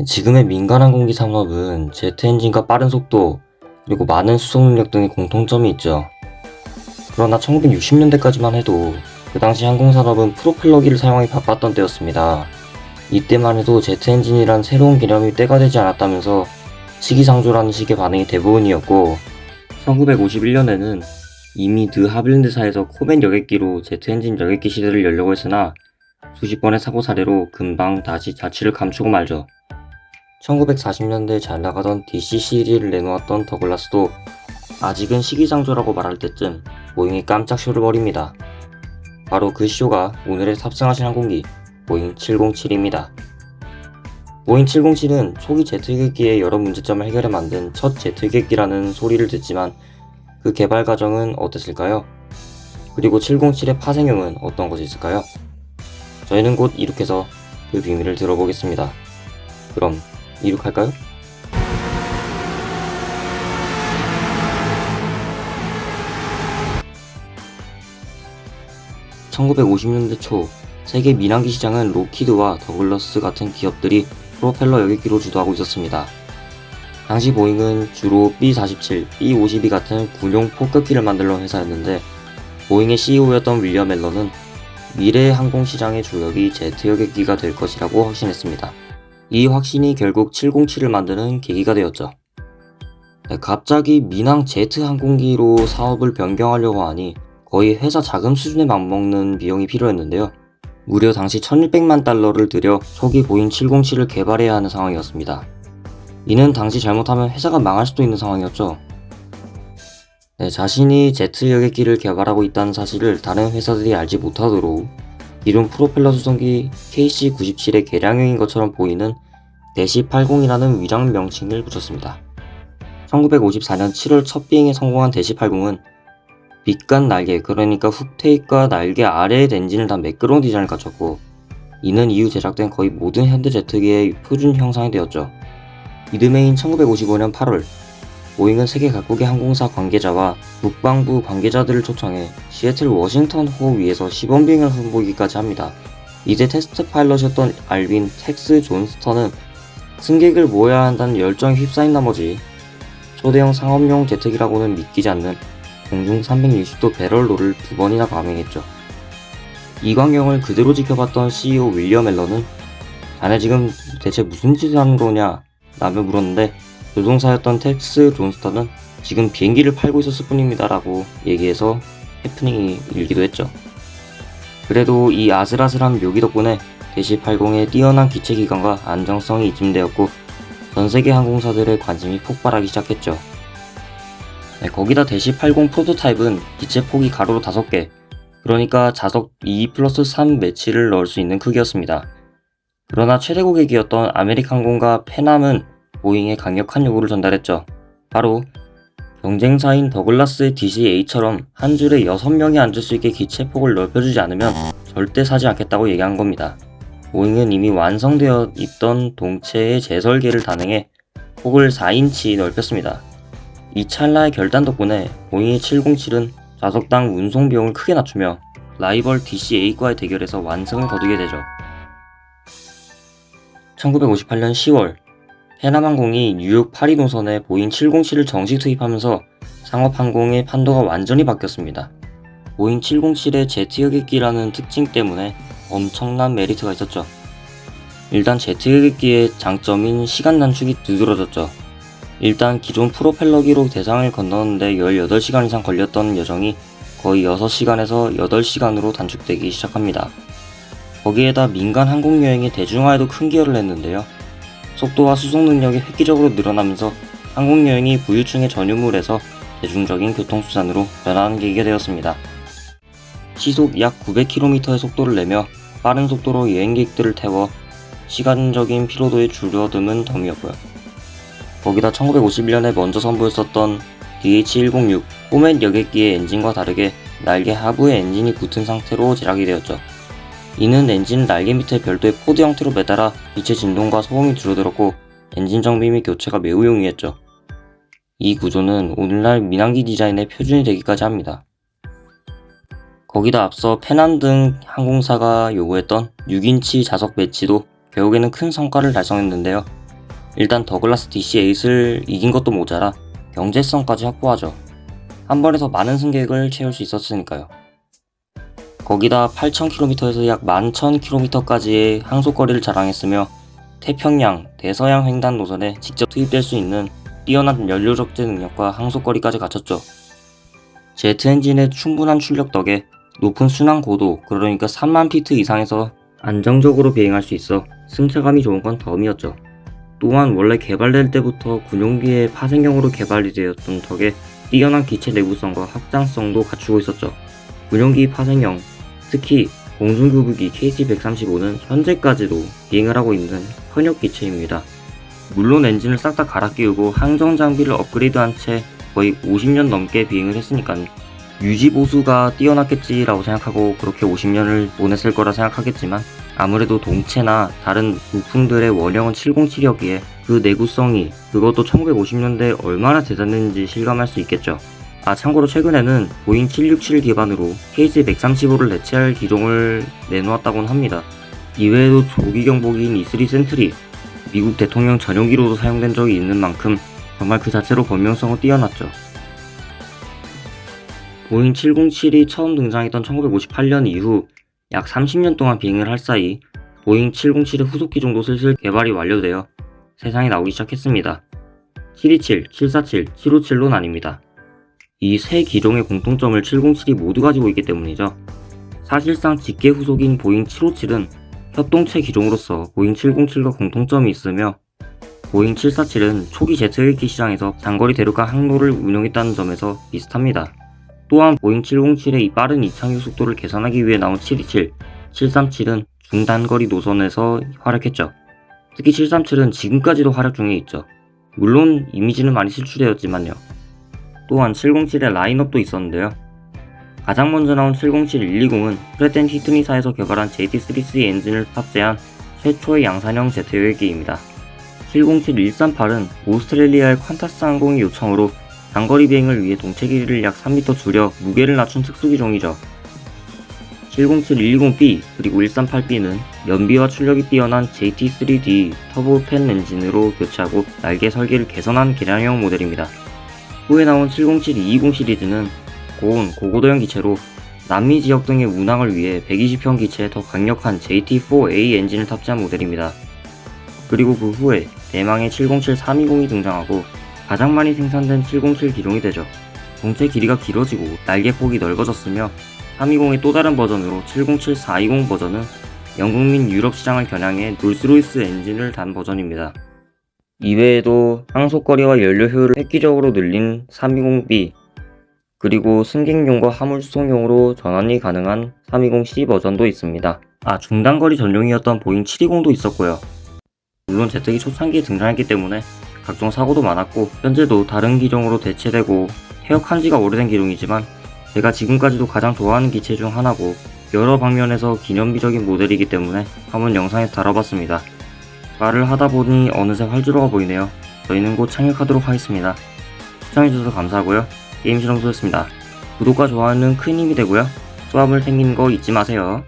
지금의 민간 항공기 산업은 제트 엔진과 빠른 속도, 그리고 많은 수송 능력 등의 공통점이 있죠. 그러나 1960년대까지만 해도 그 당시 항공산업은 프로펠러기를 사용하기 바빴던 때였습니다. 이때만 해도 제트 엔진이란 새로운 개념이 때가 되지 않았다면서 시기상조라는 식의 반응이 대부분이었고, 1951년에는 이미 드 하빌랜드사에서 코벤 여객기로 제트 엔진 여객기 시대를 열려고 했으나 수십 번의 사고 사례로 금방 다시 자취를 감추고 말죠. 1940년대에 잘 나가던 DC-3를 내놓았던 더글라스도 아직은 시기상조라고 말할 때쯤 보잉이 깜짝 쇼를 벌입니다. 바로 그 쇼가 오늘의 탑승하신 항공기 보잉 707입니다. 보잉 707은 초기 제트기의 여러 문제점을 해결해 만든 첫 제트기라는 소리를 듣지만 그 개발 과정은 어땠을까요? 그리고 707의 파생형은 어떤 것이 있을까요? 저희는 곧 이륙해서 그 비밀을 들어보겠습니다. 그럼 이륙할까요? 1950년대 초 세계 민항기 시장은 록히드와 더글러스 같은 기업들이 프로펠러 여객기로 주도하고 있었습니다. 당시 보잉은 주로 B-47, B-52 같은 군용 폭격기를 만들던 회사였는데 보잉의 CEO였던 윌리엄 앨런은 미래의 항공시장의 주역이 제트 여객기가 될 것이라고 확신했습니다. 이 확신이 결국 707을 만드는 계기가 되었죠. 갑자기 민항 제트 항공기로 사업을 변경하려고 하니 거의 회사 자금 수준에 맞먹는 비용이 필요했는데요. 무려 당시 1600만 달러를 들여 초기 보잉 707을 개발해야 하는 상황이었습니다. 이는 당시 잘못하면 회사가 망할 수도 있는 상황이었죠. 자신이 제트 여객기를 개발하고 있다는 사실을 다른 회사들이 알지 못하도록 기존 프로펠러 수송기 KC-97의 개량형인 것처럼 보이는 대시-80이라는 위장 명칭을 붙였습니다. 1954년 7월 첫 비행에 성공한 대시-80은 빛간 날개, 그러니까 훅테이크와 날개 아래의 엔진을 다 매끄러운 디자인을 갖췄고, 이는 이후 제작된 거의 모든 현대 제트기의 표준 형상이 되었죠. 이듬해인 1955년 8월, 보잉은 세계 각국의 항공사 관계자와 국방부 관계자들을 초청해 시애틀 워싱턴 호 위에서 시범 비행을 선보이기까지 합니다. 이때 테스트 파일럿이었던 알빈 텍스 존스턴은 승객을 모아야 한다는 열정에 휩싸인 나머지 초대형 상업용 제트기라고는 믿기지 않는 공중 360도 배럴로를 2번이나 감행했죠. 이 광경을 그대로 지켜봤던 CEO 윌리엄 앨런은 자네 지금 대체 무슨 짓을 하는 거냐? 라며 물었는데 조종사였던 텍스 존스턴은 지금 비행기를 팔고 있었을 뿐입니다 라고 얘기해서 해프닝이 일기도 했죠. 그래도 이 아슬아슬한 묘기 덕분에 대시-80의 뛰어난 기체 기관과 안정성이 입증되었고 전세계 항공사들의 관심이 폭발하기 시작했죠. 거기다 대시-80 프로토타입은 기체 폭이 가로로 5개, 그러니까 좌석 2+3 매치를 넣을 수 있는 크기였습니다. 그러나 최대 고객이었던 아메리칸공과 페남은 보잉에 강력한 요구를 전달했죠. 바로 경쟁사인 더글라스의 DC-8처럼 한 줄에 6명이 앉을 수 있게 기체 폭을 넓혀주지 않으면 절대 사지 않겠다고 얘기한 겁니다. 보잉은 이미 완성되어 있던 동체의 재설계를 단행해 폭을 4인치 넓혔습니다. 이 찰나의 결단 덕분에 보잉의 707은 좌석당 운송 비용을 크게 낮추며 라이벌 DC-8과의 대결에서 완승을 거두게 되죠. 1958년 10월, 해남항공이 뉴욕 파리 노선에 보잉 707을 정식 투입하면서 상업항공의 판도가 완전히 바뀌었습니다. 보잉 707의 제트 여객기라는 특징 때문에 엄청난 메리트가 있었죠. 일단 제트 여객기의 장점인 시간 단축이 두드러졌죠. 일단 기존 프로펠러기로 대상을 건너는데 18시간 이상 걸렸던 여정이 거의 6시간에서 8시간으로 단축되기 시작합니다. 거기에다 민간 항공여행의 대중화에도 큰 기여를 했는데요. 속도와 수송 능력이 획기적으로 늘어나면서 항공여행이 부유층의 전유물에서 대중적인 교통수단으로 변화하는 계기가 되었습니다. 시속 약 900km의 속도를 내며 빠른 속도로 여행객들을 태워 시간적인 피로도의 줄어듦은 덤이었고요. 거기다 1951년에 먼저 선보였었던 DH-106 코멧 여객기의 엔진과 다르게 날개 하부에 엔진이 붙은 상태로 제작이 되었죠. 이는 엔진을 날개 밑에 별도의 포드 형태로 매달아 기체 진동과 소음이 줄어들었고 엔진 정비 및 교체가 매우 용이했죠. 이 구조는 오늘날 민항기 디자인의 표준이 되기까지 합니다. 거기다 앞서 페남 등 항공사가 요구했던 6인치 좌석 배치도 결국에는 큰 성과를 달성했는데요. 일단 더글라스 DC-8을 이긴 것도 모자라 경제성까지 확보하죠. 한 번에 더 많은 승객을 채울 수 있었으니까요. 거기다 8,000km에서 약 11,000km까지의 항속거리를 자랑했으며 태평양, 대서양 횡단 노선에 직접 투입될 수 있는 뛰어난 연료 적재 능력과 항속거리까지 갖췄죠. 제트 엔진의 충분한 출력 덕에 높은 순항 고도, 그러니까 3만 피트 이상에서 안정적으로 비행할 수 있어 승차감이 좋은 건 덤이었죠. 또한 원래 개발될 때부터 군용기의 파생형으로 개발이 되었던 덕에 뛰어난 기체 내구성과 확장성도 갖추고 있었죠. 군용기 파생형, 특히 공중교부기 KC-135는 현재까지도 비행을 하고 있는 현역 기체입니다. 물론 엔진을 싹 다 갈아 끼우고 항정 장비를 업그레이드한 채 거의 50년 넘게 비행을 했으니까요. 유지 보수가 뛰어났겠지라고 생각하고 그렇게 50년을 보냈을 거라 생각하겠지만 아무래도 동체나 다른 부품들의 원형은 707이었기에 그 내구성이 그것도 1950년대에 얼마나 대단했는지 실감할 수 있겠죠. 참고로 최근에는 보잉 767 기반으로 KC-135를 대체할 기종을 내놓았다곤 합니다. 이외에도 조기 경보기인 E3 센트리, 미국 대통령 전용기로도 사용된 적이 있는 만큼 정말 그 자체로 범용성은 뛰어났죠. 보잉 707이 처음 등장했던 1958년 이후 약 30년 동안 비행을 할 사이 보잉 707의 후속 기종도 슬슬 개발이 완료되어 세상에 나오기 시작했습니다. 727, 747, 757로 나뉩니다. 이 세 기종의 공통점을 707이 모두 가지고 있기 때문이죠. 사실상 직계 후속인 보잉 757은 협동체 기종으로서 보잉 707과 공통점이 있으며 보잉 747은 초기 제트헬기 시장에서 장거리 대륙간 항로를 운영했다는 점에서 비슷합니다. 또한 보잉 707의 이 빠른 이착륙 속도를 개선하기 위해 나온 727, 737은 중단거리 노선에서 활약했죠. 특히 737은 지금까지도 활약 중에 있죠. 물론 이미지는 많이 실추되었지만요. 또한 707의 라인업도 있었는데요. 가장 먼저 나온 707-120은 프렛 앤 휘트니사에서 개발한 JT3C 엔진을 탑재한 최초의 양산형 제트여객기입니다. 707-138은 오스트레일리아의 퀀타스 항공의 요청으로 장거리 비행을 위해 동체 길이를 약 3m 줄여 무게를 낮춘 특수기종이죠. 707-120B 그리고 138B는 연비와 출력이 뛰어난 JT3D 터보팬 엔진으로 교체하고 날개 설계를 개선한 개량형 모델입니다. 후에 나온 707-220 시리즈는 고온, 고고도형 기체로 남미 지역 등의 운항을 위해 120형 기체에 더 강력한 JT4A 엔진을 탑재한 모델입니다. 그리고 그 후에 대망의 707-320이 등장하고 가장 많이 생산된 707 기종이 되죠. 동체 길이가 길어지고 날개폭이 넓어졌으며 320의 또 다른 버전으로 707-420 버전은 영국 및 유럽 시장을 겨냥해 롤스로이스 엔진을 단 버전입니다. 이외에도 항속거리와 연료 효율을 획기적으로 늘린 320B 그리고 승객용과 화물 수송용으로 전환이 가능한 320C 버전도 있습니다. 중단거리 전용이었던 보잉 720도 있었고요. 물론 제트기 초창기에 등장했기 때문에 각종 사고도 많았고 현재도 다른 기종으로 대체되고 퇴역한 지가 오래된 기종이지만 제가 지금까지도 가장 좋아하는 기체 중 하나고 여러 방면에서 기념비적인 모델이기 때문에 한번 영상에서 다뤄봤습니다. 말을 하다보니 어느새 활주로가 보이네요. 저희는 곧 착륙하도록 하겠습니다. 시청해주셔서 감사하고요. 게임실험소였습니다. 구독과 좋아요는 큰 힘이 되고요. 수압을 챙기는 거 잊지 마세요.